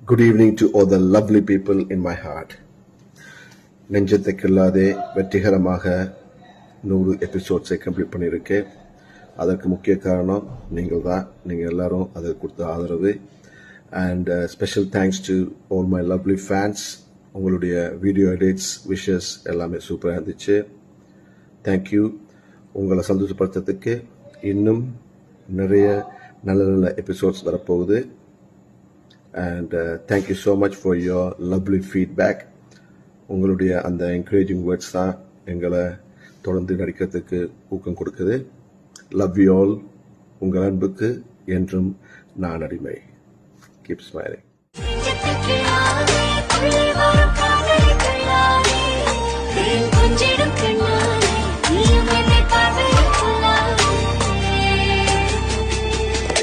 Good evening to all the lovely people in my heart. நெஞ்சத்துக்கில்லாதே வெற்றிகரமாக 100 எபிசோட்ஸை complete பண்ணியிருக்கேன். அதற்கு முக்கிய காரணம் நீங்கள் தான். நீங்கள் எல்லாரும் அதுக்கு கொடுத்த ஆதரவு. And special thanks to all my lovely fans. உங்களுடைய வீடியோ எடிட்ஸ், விஷஸ் எல்லாமே சூப்பராக இருந்துச்சு. தேங்க்யூ. உங்களை சந்தோஷப்படுத்துறதுக்கு இன்னும் நிறைய நல்ல நல்ல எபிசோட்ஸ் வரப்போகுது. And thank you so much for your lovely feedback. உங்களுடைய அந்த என்கரேஜிங் வேர்ட்ஸ் தான் எங்களை தொடர்ந்து நடிக்கிறதுக்கு ஊக்கம் கொடுக்குது. Love you all. உங்கள் அன்புக்கு என்றும் நான் அடிமை. Keep smiling.